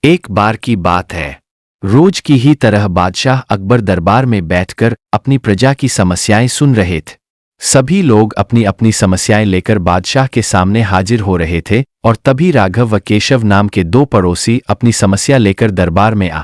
एक बार की बात है। रोज की ही तरह बादशाह अकबर दरबार में बैठकर अपनी प्रजा की समस्याएं सुन रहे थे। सभी लोग अपनी अपनी समस्याएं लेकर बादशाह के सामने हाजिर हो रहे थे और तभी राघव व केशव नाम के दो पड़ोसी अपनी समस्या लेकर दरबार में आ।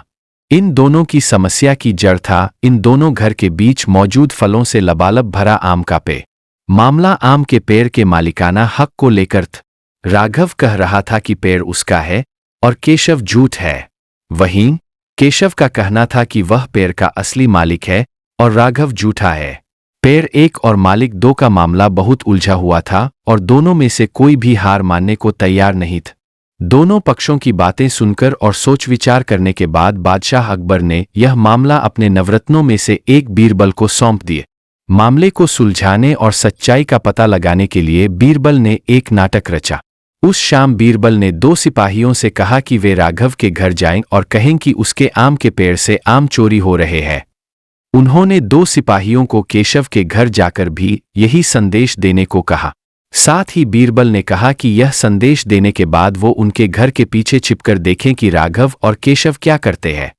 इन दोनों की समस्या की जड़ था इन दोनों घर के बीच मौजूद फलों से लबालब भरा आम का पेड़। मामला आम के पेड़ के मालिकाना हक को लेकर था। राघव कह रहा था कि पेड़ उसका है और केशव झूठ है। वहीं केशव का कहना था कि वह पेड़ का असली मालिक है और राघव झूठा है। पेड़ एक और मालिक दो का मामला बहुत उलझा हुआ था और दोनों में से कोई भी हार मानने को तैयार नहीं था। दोनों पक्षों की बातें सुनकर और सोच विचार करने के बाद बादशाह अकबर ने यह मामला अपने नवरत्नों में से एक बीरबल को सौंप दिए। मामले को सुलझाने और सच्चाई का पता लगाने के लिए बीरबल ने एक नाटक रचा। उस शाम बीरबल ने दो सिपाहियों से कहा कि वे राघव के घर जाएं और कहें कि उसके आम के पेड़ से आम चोरी हो रहे हैं। उन्होंने दो सिपाहियों को केशव के घर जाकर भी यही संदेश देने को कहा। साथ ही बीरबल ने कहा कि यह संदेश देने के बाद वो उनके घर के पीछे छिपकर देखें कि राघव और केशव क्या करते हैं।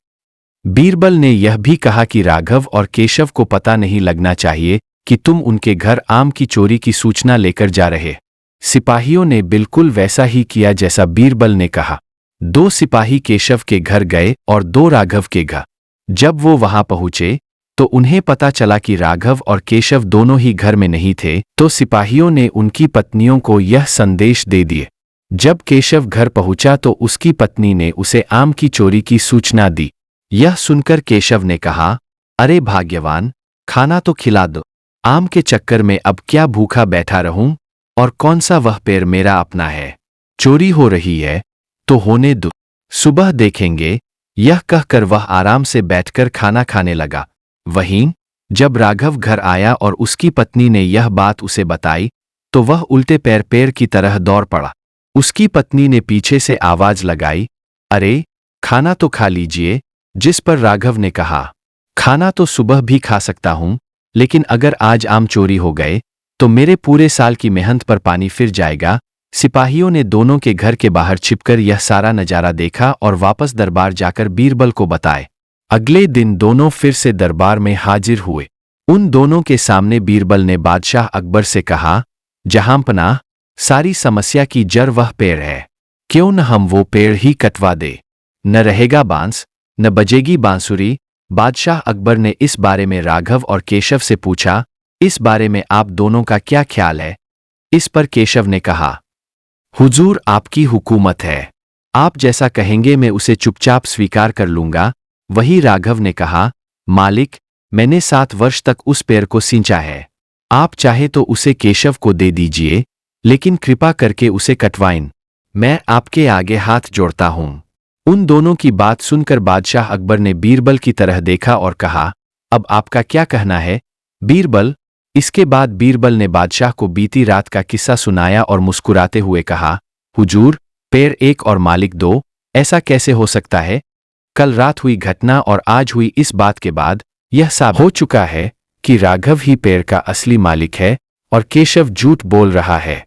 बीरबल ने यह भी कहा कि राघव और केशव को पता नहीं लगना चाहिए कि तुम उनके घर आम की चोरी की सूचना लेकर जा रहे। सिपाहियों ने बिल्कुल वैसा ही किया जैसा बीरबल ने कहा। दो सिपाही केशव के घर गए और दो राघव के घर। जब वो वहां पहुंचे तो उन्हें पता चला कि राघव और केशव दोनों ही घर में नहीं थे, तो सिपाहियों ने उनकी पत्नियों को यह संदेश दे दिए। जब केशव घर पहुंचा तो उसकी पत्नी ने उसे आम की चोरी की सूचना दी। यह सुनकर केशव ने कहा, अरे भाग्यवान, खाना तो खिला दो। आम के चक्कर में अब क्या भूखा बैठा रहूं? और कौन सा वह पेड़ मेरा अपना है? चोरी हो रही है तो होने दो, सुबह देखेंगे। यह कहकर वह आराम से बैठकर खाना खाने लगा। वहीं जब राघव घर आया और उसकी पत्नी ने यह बात उसे बताई तो वह उल्टे पैर पेड़ की तरह दौड़ पड़ा। उसकी पत्नी ने पीछे से आवाज लगाई, अरे खाना तो खा लीजिए। जिस पर राघव ने कहा, खाना तो सुबह भी खा सकता हूं, लेकिन अगर आज आम चोरी हो गए तो मेरे पूरे साल की मेहनत पर पानी फिर जाएगा। सिपाहियों ने दोनों के घर के बाहर छिपकर यह सारा नजारा देखा और वापस दरबार जाकर बीरबल को बताए। अगले दिन दोनों फिर से दरबार में हाजिर हुए। उन दोनों के सामने बीरबल ने बादशाह अकबर से कहा, जहांपनाह, सारी समस्या की जड़ वह पेड़ है। क्यों न हम वो पेड़ ही कटवा दे? न रहेगा बांस, न बजेगी बांसुरी। बादशाह अकबर ने इस बारे में राघव और केशव से पूछा, इस बारे में आप दोनों का क्या ख्याल है? इस पर केशव ने कहा, हुजूर, आपकी हुकूमत है, आप जैसा कहेंगे मैं उसे चुपचाप स्वीकार कर लूंगा। वही राघव ने कहा, मालिक, मैंने 7 वर्ष तक उस पेड़ को सींचा है। आप चाहे तो उसे केशव को दे दीजिए, लेकिन कृपा करके उसे कटवाएं। मैं आपके आगे हाथ जोड़ता हूं। उन दोनों की बात सुनकर बादशाह अकबर ने बीरबल की तरह देखा और कहा, अब आपका क्या कहना है बीरबल? इसके बाद बीरबल ने बादशाह को बीती रात का किस्सा सुनाया और मुस्कुराते हुए कहा, हुजूर, पेड़ एक और मालिक दो, ऐसा कैसे हो सकता है? कल रात हुई घटना और आज हुई इस बात के बाद यह साबित हो चुका है कि राघव ही पेड़ का असली मालिक है और केशव झूठ बोल रहा है।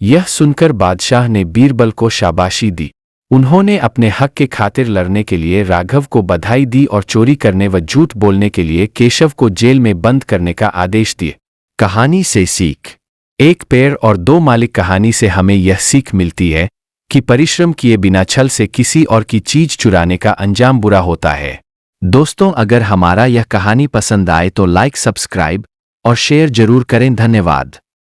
यह सुनकर बादशाह ने बीरबल को शाबाशी दी। उन्होंने अपने हक के खातिर लड़ने के लिए राघव को बधाई दी और चोरी करने व झूठ बोलने के लिए केशव को जेल में बंद करने का आदेश दिए। कहानी से सीख। एक पेड़ और दो मालिक कहानी से हमें यह सीख मिलती है कि परिश्रम किए बिना छल से किसी और की चीज चुराने का अंजाम बुरा होता है। दोस्तों, अगर हमारा यह कहानी पसंद आए तो लाइक, सब्सक्राइब और शेयर जरूर करें। धन्यवाद।